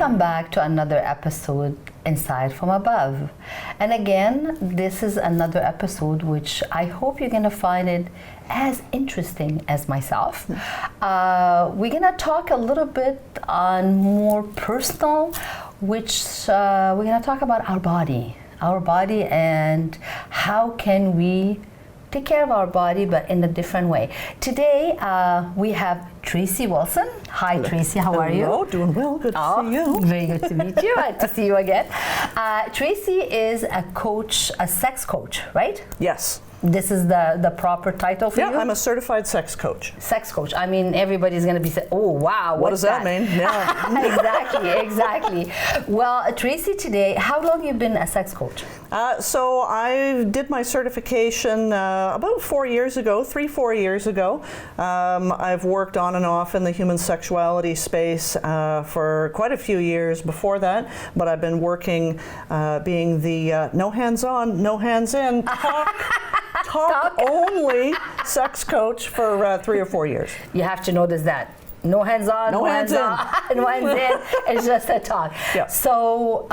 Welcome back to another episode, Inside from Above. And again, this is another episode which I hope you're going to find it as interesting as myself. We're going to talk a little bit on more personal, which we're going to talk about our body and how can we take care of our body, but in a different way. Today, we have Tracy Wilson. Hi, Hello. Tracy. How are you? Hello, doing well. Good to see you. Very good to meet you. Good to see you again. Tracy is a coach, a sex coach, right? Yes. This is the proper title for you? Yeah, I'm a certified sex coach. Sex coach. I mean, everybody's going to be saying, oh, wow, what does that mean? Yeah. exactly. Well, Tracy, today, how long have you been a sex coach? So I did my certification about 4 years ago, 3-4 years ago. I've worked on and off in the human sexuality space for quite a few years before that, but I've been working being the no hands on, no hands in, talk only sex coach for 3 or 4 years. You have to notice that. No hands on, no hands on, no hands in. It's just a talk. Yeah. So,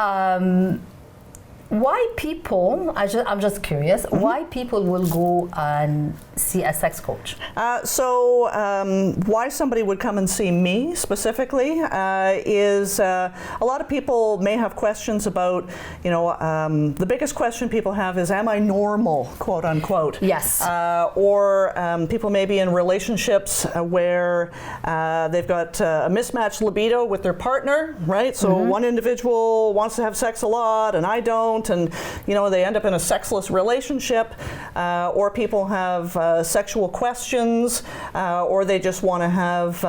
why people, I'm just curious, why people will go and see a sex coach? Why somebody would come and see me specifically is a lot of people may have questions about, the biggest question people have is, am I normal, quote unquote? Yes. Or people may be in relationships where they've got a mismatched libido with their partner, right? So one individual wants to have sex a lot and I don't, and they end up in a sexless relationship, or people have sexual questions, or they just want to have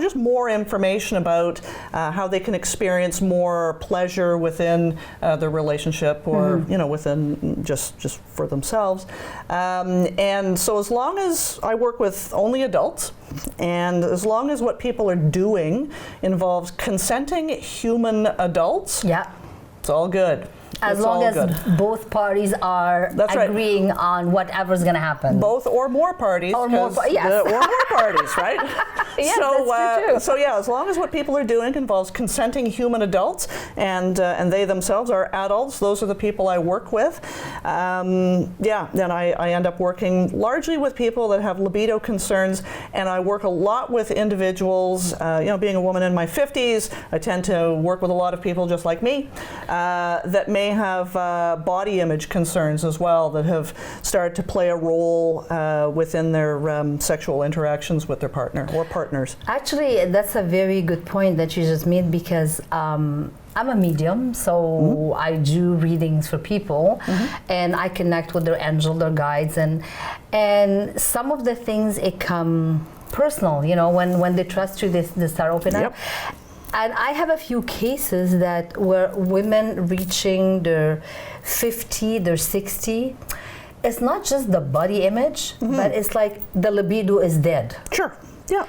just more information about how they can experience more pleasure within the relationship, or within just for themselves. And so as long as I work with only adults, and as long as what people are doing involves consenting human adults, yeah, it's all good. As long as both parties are agreeing on whatever's going to happen. Both or more parties. Or more, yes. Or more parties, right? Yes, that's true too. So yeah, as long as what people are doing involves consenting human adults, and they themselves are adults, those are the people I work with. Then I end up working largely with people that have libido concerns, and I work a lot with individuals, being a woman in my 50s, I tend to work with a lot of people just like me, that may have body image concerns as well, that have started to play a role within their sexual interactions with their partner or partners. Actually, that's a very good point that you just made, because I'm a medium, so I do readings for people, and I connect with their angel, their guides, and some of the things, it come personal, when they trust you, they start opening up. And I have a few cases that were women reaching their 50, their 60. It's not just the body image, but it's like the libido is dead. Sure, yeah.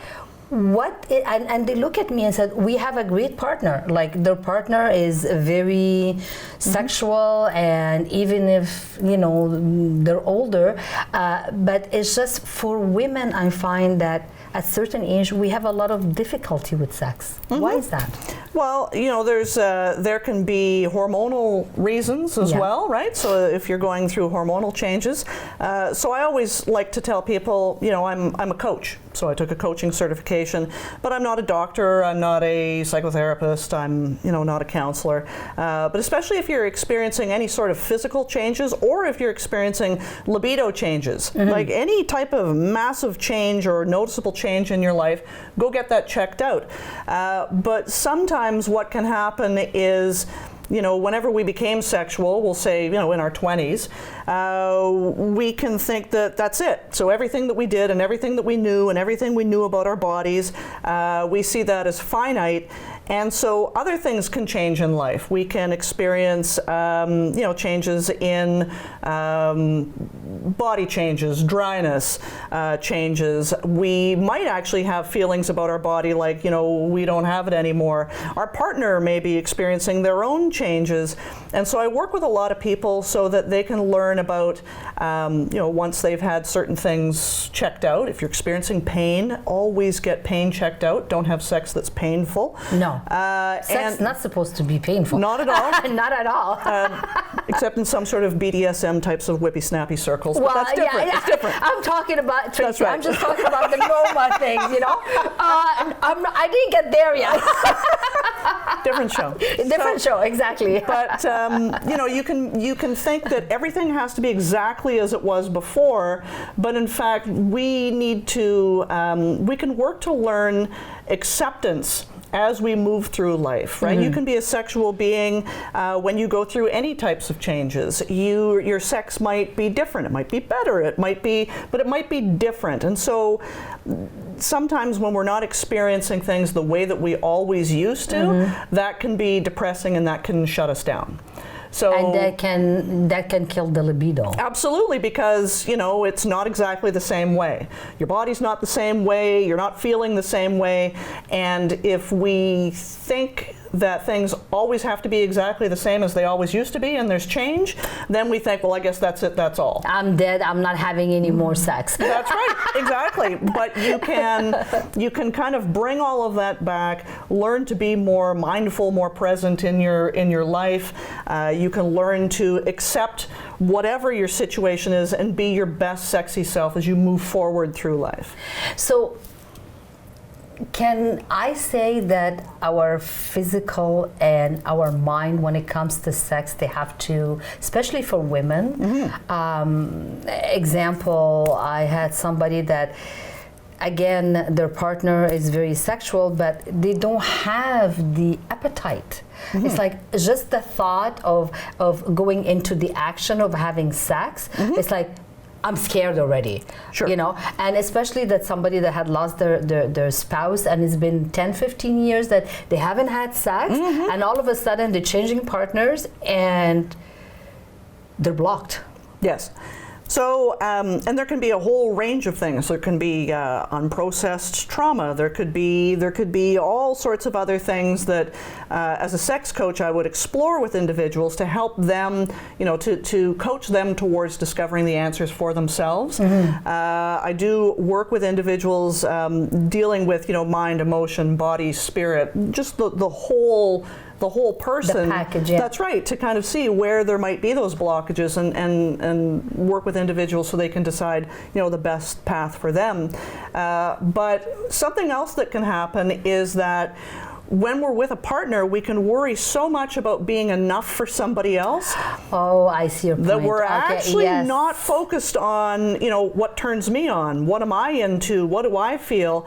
And they look at me and said, we have a great partner. Like, their partner is very sexual, and even if, they're older, but it's just for women, I find that at certain age, we have a lot of difficulty with sex. Why is that? Well, there can be hormonal reasons as well, right? So if you're going through hormonal changes, so I always like to tell people, I'm a coach. So I took a coaching certification, but I'm not a doctor, I'm not a psychotherapist, I'm not a counselor. But especially if you're experiencing any sort of physical changes, or if you're experiencing libido changes, like any type of massive change or noticeable change in your life, go get that checked out. But sometimes what can happen is, whenever we became sexual, we'll say, in our 20s, we can think that that's it. So everything that we did and everything that we knew and everything we knew about our bodies, we see that as finite. And so other things can change in life. We can experience, changes in body changes, dryness changes. We might actually have feelings about our body like, we don't have it anymore. Our partner may be experiencing their own changes. And so I work with a lot of people so that they can learn about, once they've had certain things checked out. If you're experiencing pain, always get pain checked out. Don't have sex that's painful. No. No. Sex not supposed to be painful. Not at all. Not at all. Except in some sort of BDSM types of whippy snappy circles. But that's different. Yeah. It's different. I'm talking about, Tracy, That's right. I'm just talking about the normal things, you know. I didn't get there yet. Different show. Different show, exactly. But you know, you can think that everything has to be exactly as it was before, but in fact, we need to we can work to learn acceptance as we move through life, right? You can be a sexual being when you go through any types of changes. Your sex might be different. It might be better. It might be, but it might be different. And so sometimes when we're not experiencing things the way that we always used to, that can be depressing and that can shut us down. So, and that can kill the libido. Absolutely, because you know it's not exactly the same way. Your body's not the same way. You're not feeling the same way. And if we think that things always have to be exactly the same as they always used to be, and there's change, then we think, well, I guess that's it. That's all. I'm dead. I'm not having any more sex. That's right. Exactly. But you can kind of bring all of that back. Learn to be more mindful, more present in your life. You can learn to accept whatever your situation is and be your best sexy self as you move forward through life. So, can I say that our physical and our mind, when it comes to sex, they have to, especially for women, example, I had somebody that, again, their partner is very sexual, but they don't have the appetite. It's like just the thought of going into the action of having sex, it's like, I'm scared already, you know, and especially that somebody that had lost their spouse and it's been 10, 15 years that they haven't had sex, and all of a sudden they're changing partners and they're blocked. Yes. So, and there can be a whole range of things. There can be unprocessed trauma. There could be all sorts of other things that, as a sex coach, I would explore with individuals to help them, you know, to coach them towards discovering the answers for themselves. I do work with individuals dealing with, you know, mind, emotion, body, spirit, just the whole person. The package, yeah. That's right, to kind of see where there might be those blockages and work with individuals so they can decide, you know, the best path for them. But something else that can happen is that when we're with a partner, we can worry so much about being enough for somebody else. Oh, I see your point. That we're actually yes. not focused on, you know, what turns me on, what am I into, what do I feel?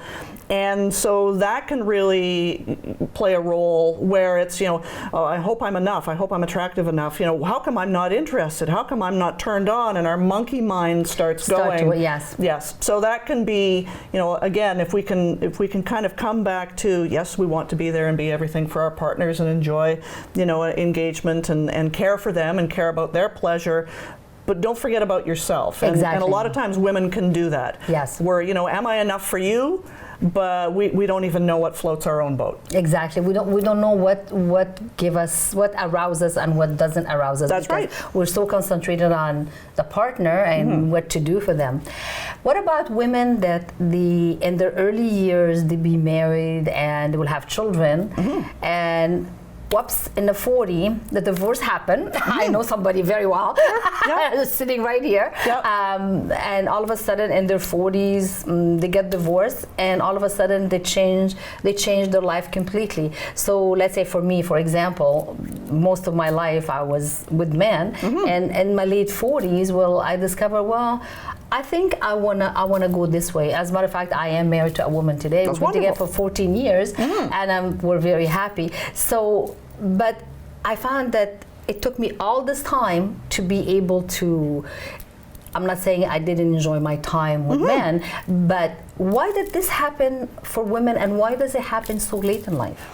And so that can really play a role where it's, you know, oh, I hope I'm enough, I hope I'm attractive enough, you know, how come I'm not interested, how come I'm not turned on, and our monkey mind starts going. Yes. So that can be, you know, again, if we can kind of come back to, yes, we want to be there and be everything for our partners and enjoy, you know, engagement and care for them and care about their pleasure. But don't forget about yourself. And a lot of times women can do that. Yes. Where, you know, am I enough for you? But we don't even know what floats our own boat. Exactly. We don't know what arouses and what doesn't arouse us. That's right. We're so concentrated on the partner and what to do for them. What about women that in their early years they be married and they will have children and whoops, in the 40, the divorce happened. I know somebody very well, sitting right here. Yep. And all of a sudden, in their 40s, they get divorced, and all of a sudden, they change their life completely. So let's say for me, for example, most of my life I was with men, and in my late 40s, well, I discovered, well, I think I wanna go this way. As a matter of fact, I am married to a woman today. That's We've been together wonderful. for 14 years, and we're very happy. So, but I found that it took me all this time to be able to. I'm not saying I didn't enjoy my time with men, but why did this happen for women, and why does it happen so late in life?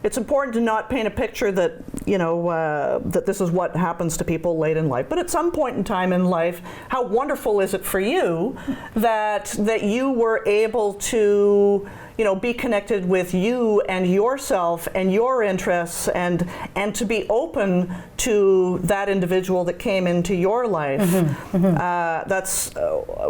It's important to not paint a picture that, you know, that this is what happens to people late in life. But at some point in time in life, how wonderful is it for you that you were able to, be connected with you and yourself and your interests, and to be open to that individual that came into your life. That's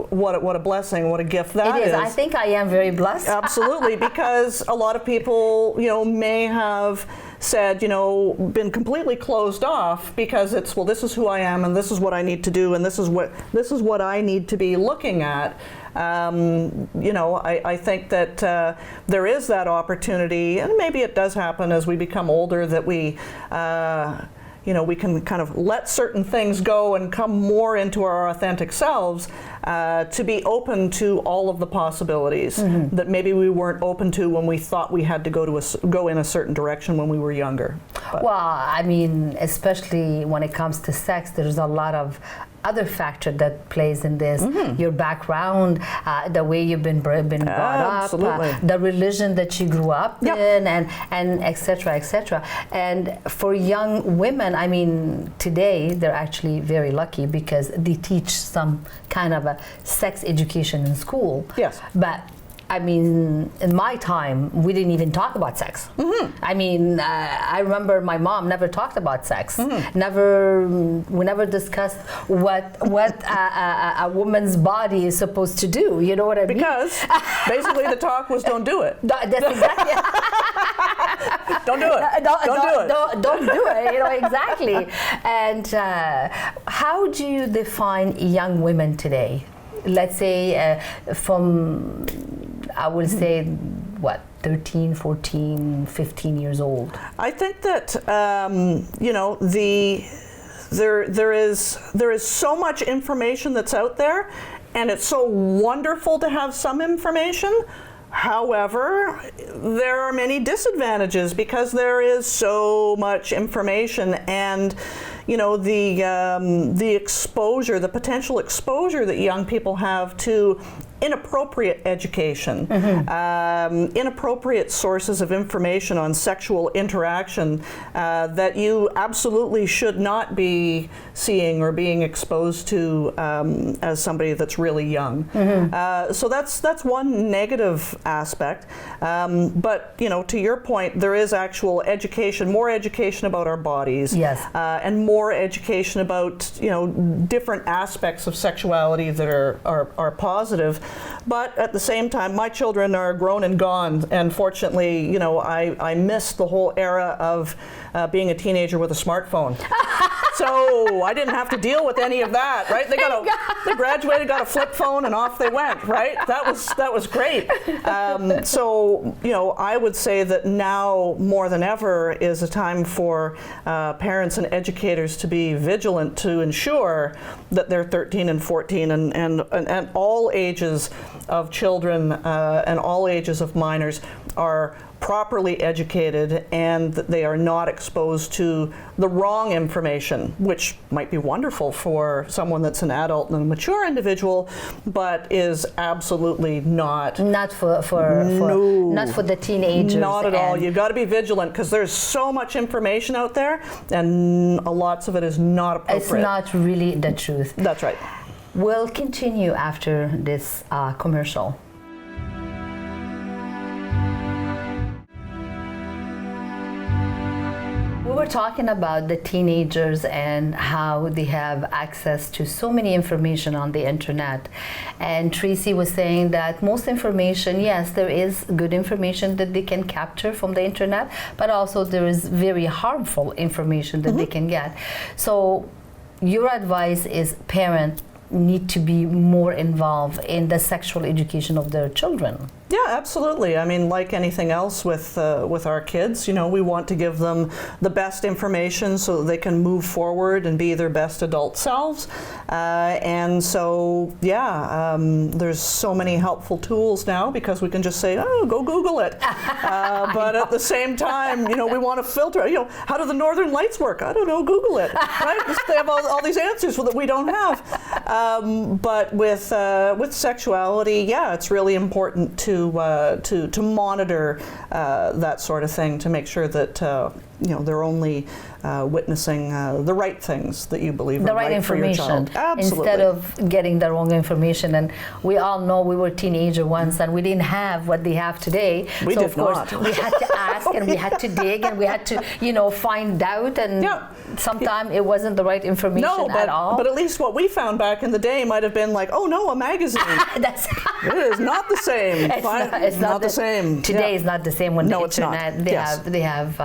what a blessing, what a gift that is. It is. I think I am very blessed. Absolutely, because a lot of people, may have said, been completely closed off because it's, well, this is who I am and this is what I need to do and this is what I need to be looking at. I think that there is that opportunity, and maybe it does happen as we become older, that we we can kind of let certain things go and come more into our authentic selves, to be open to all of the possibilities that maybe we weren't open to when we thought we had to go in a certain direction when we were younger. But. Well, I mean, especially when it comes to sex, there's a lot of other factor that plays in this, your background, the way you've been brought up, the religion that you grew up in, and et cetera, et cetera. And for young women, I mean, today they're actually very lucky because they teach some kind of a sex education in school. Yes. But I mean, in my time, we didn't even talk about sex. I mean, I remember my mom never talked about sex. We never discussed what a woman's body is supposed to do. You know what I mean? Because basically the talk was, don't do it. That's exactly. Don't do it. Don't do it. Exactly. And how do you define young women today? Let's say from, I would say, what, 13, 14, 15 years old? I think that, there is so much information that's out there, and it's so wonderful to have some information. However, there are many disadvantages because there is so much information, and the exposure, the potential exposure that young people have to inappropriate education, inappropriate sources of information on sexual interaction that you absolutely should not be seeing or being exposed to as somebody that's really young. So that's one negative aspect. But to your point, there is actual education, more education about our bodies, and more education about different aspects of sexuality that are positive. But at the same time, my children are grown and gone, and fortunately, I missed the whole era of being a teenager with a smartphone. So I didn't have to deal with any of that, right? They graduated, got a flip phone, and off they went, right? That was great. So I would say that now more than ever is a time for parents and educators to be vigilant to ensure that they're 13 and 14 and all ages of children and all ages of minors are properly educated and that they are not exposed to the wrong information, which might be wonderful for someone that's an adult and a mature individual, but is absolutely not for the teenagers. Not at all. You've got to be vigilant because there's so much information out there, and lots of it is not appropriate. It's not really the truth. That's right. We'll continue after this commercial. We were talking about the teenagers and how they have access to so many information on the internet. And Tracy was saying that most information, yes, there is good information that they can capture from the internet, but also there is very harmful information that they can get. So your advice is parents need to be more involved in the sexual education of their children. Yeah, absolutely. I mean, like anything else with our kids, we want to give them the best information so that they can move forward and be their best adult selves. And so, there's so many helpful tools now because we can just say, oh, go Google it. But at the same time, we want to filter. How do the Northern Lights work? I don't know. Google it. Right? They have all these answers that we don't have. But with sexuality, it's really important to monitor that sort of thing to make sure that they're only witnessing the right things that you believe are right for your child. Absolutely. Instead of getting the wrong information. And we all know we were teenager once and we didn't have what they have today. We did not. We had to ask and we had to dig and we had to find out, and sometimes it wasn't the right information at all. But at least what we found back in the day might have been like, oh no, a magazine. It is not the same. It's not the same. Today is not the same when the internet. They have.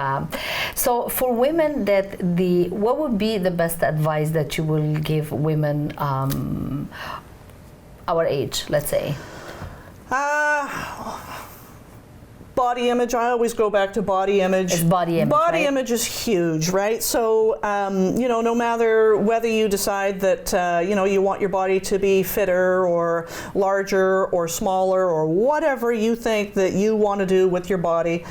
So for women, what would be the best advice that you will give women our age, let's say? Body image. I always go back to body image. It's body image. Body image is huge, right? So, no matter whether you decide that, you want your body to be fitter or larger or smaller or whatever you think that you want to do with your body,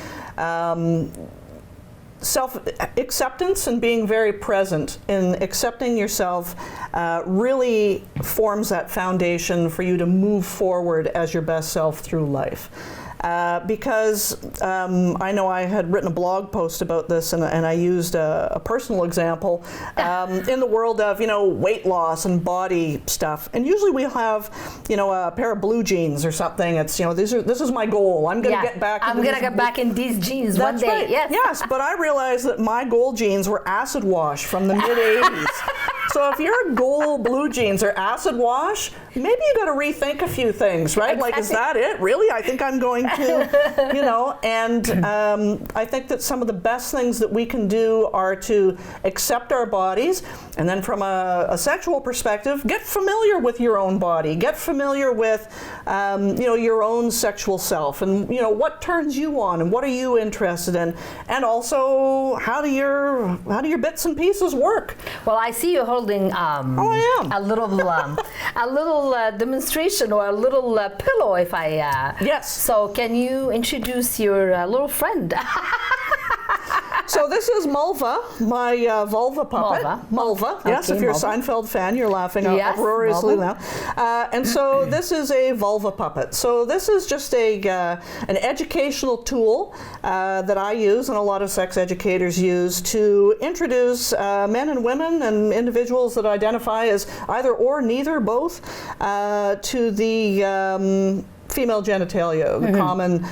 self-acceptance and being very present in accepting yourself really forms that foundation for you to move forward as your best self through life. Because I know I had written a blog post about this, and I used a personal example in the world of weight loss and body stuff. And usually we have a pair of blue jeans or something. It's this is my goal. I'm going to get back. I'm going to get back in these jeans one day. Right. Yes, but I realized that my gold jeans were acid wash from the mid '80s. So if your gold blue jeans are acid wash, maybe you got to rethink a few things, right? Exactly. Like, is that it? Really? I think I'm going to, and I think that some of the best things that we can do are to accept our bodies, and then from a sexual perspective, get familiar with your own body, get familiar with, your own sexual self, and what turns you on, and what are you interested in, and also how do your bits and pieces work? Well, I see you holding a little demonstration or a little pillow, if I yes. So can you introduce your little friend? So this is Mulva, my vulva puppet. Mulva. Yes, if you're a Seinfeld fan, you're laughing uproariously now. And so this is a vulva puppet. So this is just an educational tool that I use and a lot of sex educators use to introduce men and women and individuals that identify as either or, neither, both, to the female genitalia, the common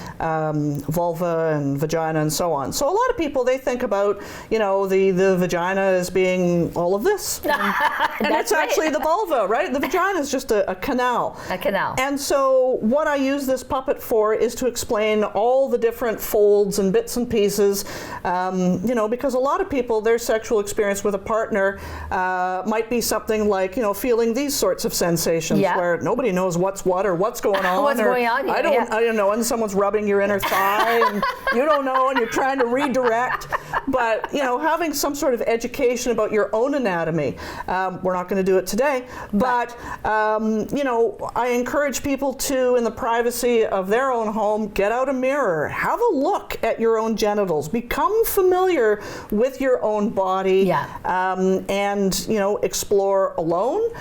vulva and vagina and so on. So a lot of people, they think about, the vagina as being all of this. And it's actually the vulva, right? The vagina is just a canal. A canal. And so what I use this puppet for is to explain all the different folds and bits and pieces, because a lot of people, their sexual experience with a partner might be something like, feeling these sorts of sensations where nobody knows what's what or what's going on. I don't know, and someone's rubbing your inner thigh and you don't know and you're trying to redirect. But, having some sort of education about your own anatomy, we're not going to do it today, but, I encourage people to, in the privacy of their own home, get out a mirror, have a look at your own genitals, become familiar with your own body, and, explore alone.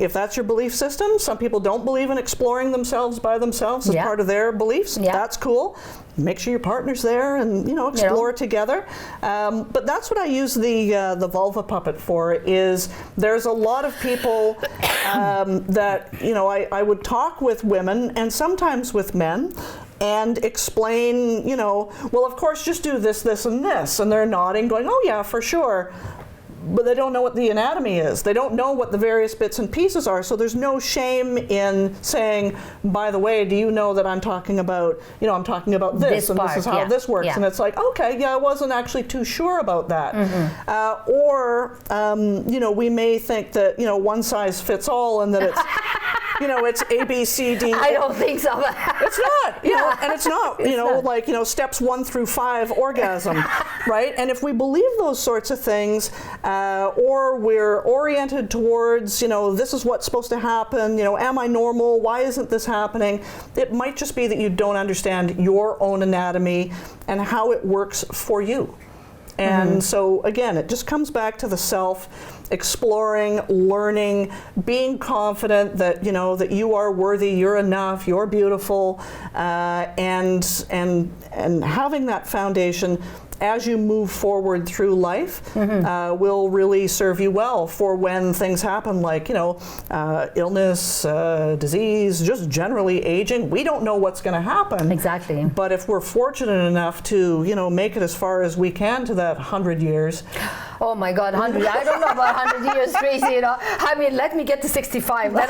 If that's your belief system, some people don't believe in exploring themselves by themselves as part of their beliefs. That's cool. Make sure your partner's there and explore together. But that's what I use the vulva puppet for. Is there's a lot of people that I would talk with women and sometimes with men and explain, well, of course, just do this, this, and this, and they're nodding, going, oh yeah, for sure. But they don't know what the anatomy is. They don't know what the various bits and pieces are. So there's no shame in saying, by the way, do you know that I'm talking about, I'm talking about this and this is how this works. And it's like, okay, I wasn't actually too sure about that. Or, we may think that, one size fits all and that it's, it's A, B, C, D. I don't think so. It's not. And it's not, steps 1 through 5 orgasm, right? And if we believe those sorts of things, or we're oriented towards, this is what's supposed to happen, am I normal? Why isn't this happening? It might just be that you don't understand your own anatomy and how it works for you. And so, again, it just comes back to the self, exploring, learning, being confident that, that you are worthy, you're enough, you're beautiful, and having that foundation. as you move forward through life, will really serve you well for when things happen, like, you know, illness, disease, just generally aging. We don't know what's going to happen. Exactly. But if we're fortunate enough to, you know, make it as far as we can to that 100 years. Oh my God, 100. I don't know about 100 years, Tracy, you know. I mean, let me get to 65, then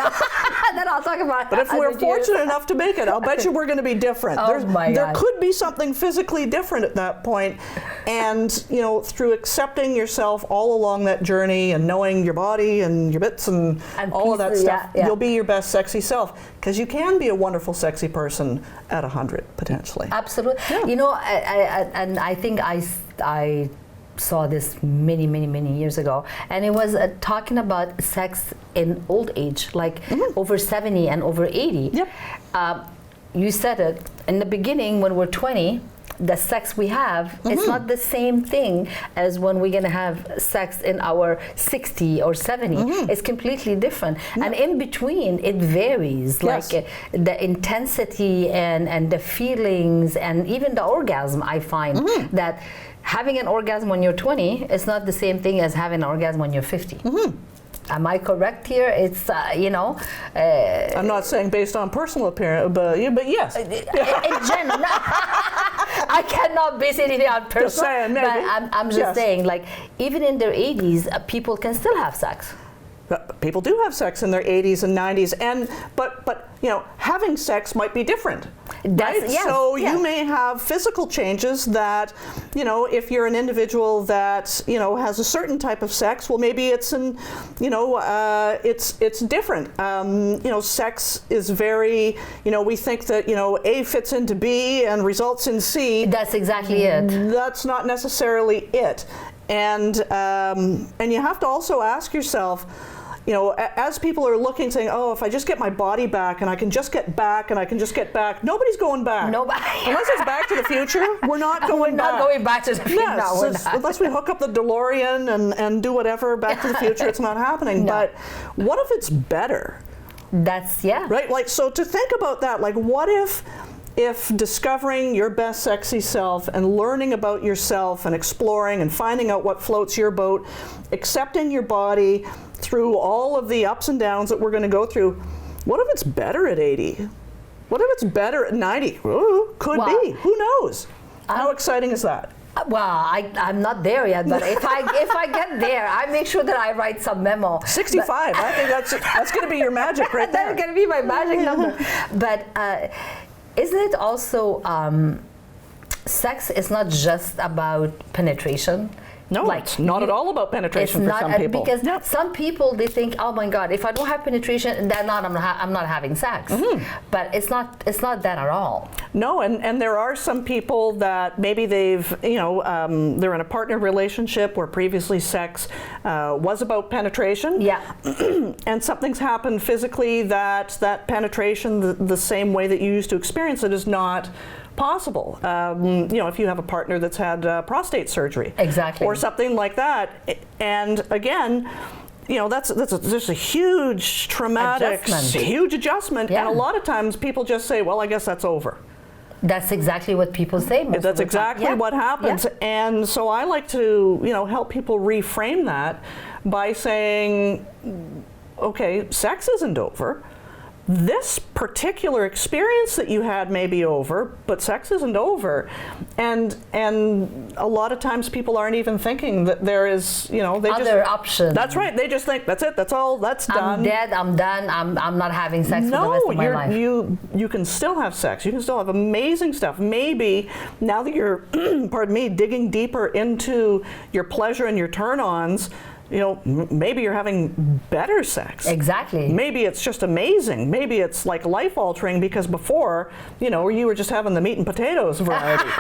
I'll talk about But if we're fortunate enough to make it, I'll bet you we're going to be different. Oh my God. There could be something physically different at that point. And, you know, through accepting yourself all along that journey and knowing your body and your bits and all of that stuff, you'll be your best sexy self. Because you can be a wonderful, sexy person at 100, potentially. Absolutely. Yeah. You know, and I think I saw this many years ago, and it was talking about sex in old age, like over 70 and over 80. Yep. You said it in the beginning, when we're 20, the sex we have is not the same thing as when we're going to have sex in our 60 or 70. It's completely different. And in between, it varies. Yes. Like the intensity and the feelings and even the orgasm, I find that having an orgasm when you're 20 is not the same thing as having an orgasm when you're 50. Am I correct here? It's, you know... I'm not saying based on personal appearance, but yes. In general, I cannot base anything on personal, Just saying, maybe. but I'm just saying, like, even in their 80s, people can still have sex. People do have sex in their 80s and 90s, and but you know, having sex might be different. Right? Yes, so you may have physical changes that, you know, if you're an individual that, you know, has a certain type of sex, well, maybe it's you know, it's different. You know, sex is very, you know, we think that, you know, A fits into B and results in C. That's exactly it. That's not necessarily it. And you have to also ask yourself, you know, as people are looking, saying, oh, if I just get my body back and I can just get back and I can just get back, nobody's going back. Nobody. Unless it's Back to the Future, we're not going back. We're not going back to the future. Yes, No, we're not. unless we hook up the DeLorean and do whatever, Back to the Future, it's not happening. No. But what if it's better? That's, Right, like, so to think about that, like, what if discovering your best sexy self and learning about yourself and exploring and finding out what floats your boat, accepting your body through all of the ups and downs that we're going to go through, what if it's better at 80? What if it's better at 90? Ooh, could be. Who knows? How exciting is that? Well, I'm not there yet, but if I get there, I make sure that I write some memo. 65. I think that's going to be your magic right there. That's going to be my magic number. But isn't it also sex is not just about penetration? No, like, it's not at all about penetration for some people. Because some people, they think, oh my God, if I don't have penetration, then I'm not having sex. But it's not that at all. No, and there are some people that maybe they've, you know, they're in a partner relationship where previously sex was about penetration. Yeah. And something's happened physically that penetration, the same way that you used to experience it, is not possible. You know, if you have a partner that's had prostate surgery, exactly, or something like that, and again, you know, that's just a huge traumatic, huge adjustment, and a lot of times people just say, well, I guess that's over. That's exactly what people say. That's exactly what happens, and so I like to, you know, help people reframe that by saying, okay, sex isn't over. This particular experience that you had may be over, but sex isn't over, and a lot of times people aren't even thinking that there is, you know, other options. That's right. They just think that's it. That's all. That's done. I'm dead. I'm done. I'm not having sex for the rest of my life. You can still have sex. You can still have amazing stuff. Maybe now that you're, pardon me, digging deeper into your pleasure and your turn-ons, you know, maybe you're having better sex. Exactly. Maybe it's just amazing. Maybe it's like life-altering, because before, you know, you were just having the meat and potatoes variety,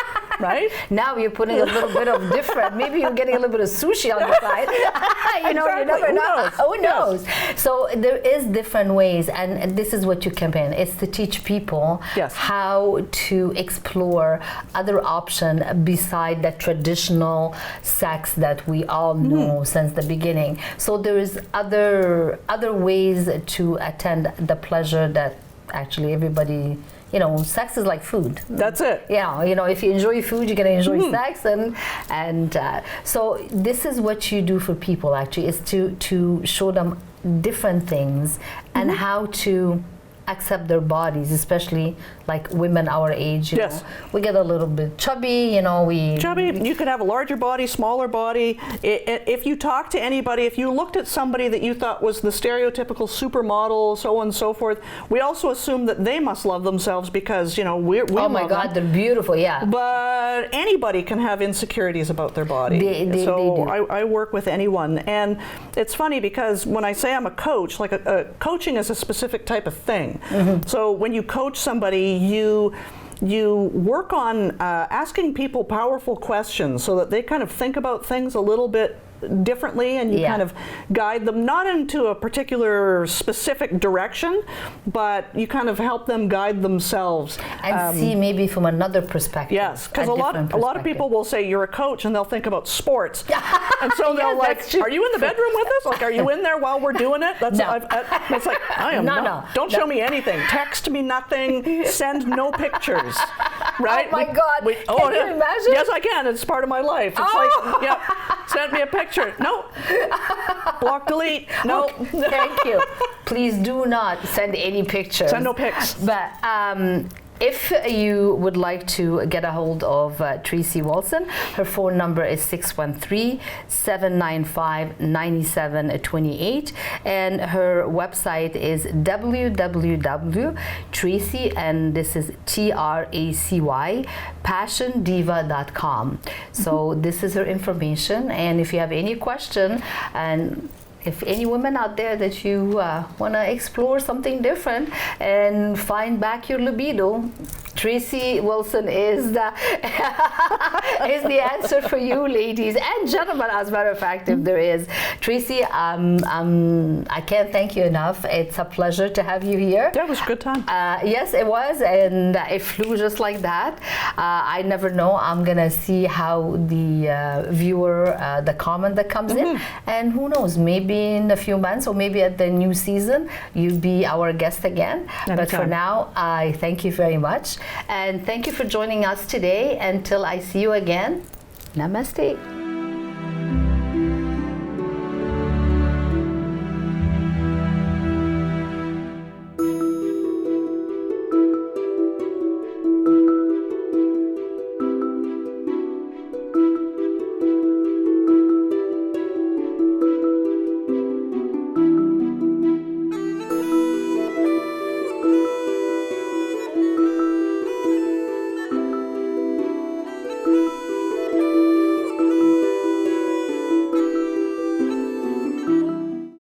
right? Now you're putting a little bit of different. Maybe you're getting a little bit of sushi on the side. You know, you never know. Who knows? Yes. So there is different ways, and this is what you campaign. It's to teach people how to explore other options beside the traditional sex that we all know since the beginning. So there is other ways to attend the pleasure that actually everybody you know, sex is like food. That's it. Yeah, you know, if you enjoy food, you're gonna enjoy sex, and so this is what you do for people. Actually, is to show them different things and how to accept their bodies, especially like women our age. You know, we get a little bit chubby. You know, chubby. You could have a larger body, smaller body. If you talk to anybody, if you looked at somebody that you thought was the stereotypical supermodel, so on and so forth, we also assume that they must love themselves because, you know, we oh my love God, them. they're beautiful. Yeah. But anybody can have insecurities about their body. They do. I work with anyone, and it's funny because when I say I'm a coach, like coaching is a specific type of thing. So when you coach somebody, you work on asking people powerful questions so that they kind of think about things a little bit differently, and you kind of guide them not into a particular specific direction, but you kind of help them guide themselves and see maybe from another perspective. Yes, because a lot of people will say you're a coach and they'll think about sports, and so they'll are you in the bedroom with us? Like, are you in there while we're doing it? That's it's like I am not. Don't show me anything. Text me nothing. Send no pictures. Right? Oh my God! Can you imagine? Yes, I can. It's part of my life. It's like, send me a picture. No. Block, delete. No. Okay, thank you. Please do not send any pictures. Send no pics. But if you would like to get a hold of Tracy Wilson, her phone number is 613-795-9728, and her website is www.tracy, and this is TRACY, passiondiva.com. So this is her information, and if you have any question, and if any women out there that you want to explore something different and find back your libido, Tracy Wilson is the answer for you, ladies and gentlemen, as a matter of fact, if there is. Tracy, I can't thank you enough. It's a pleasure to have you here. That was a good time. Yes, it was, and it flew just like that. I never know. I'm going to see how the viewer, the comment that comes in, and who knows, maybe in a few months or maybe at the new season, you'll be our guest again. Anytime. But for now, I thank you very much. And thank you for joining us today. Until I see you again, namaste.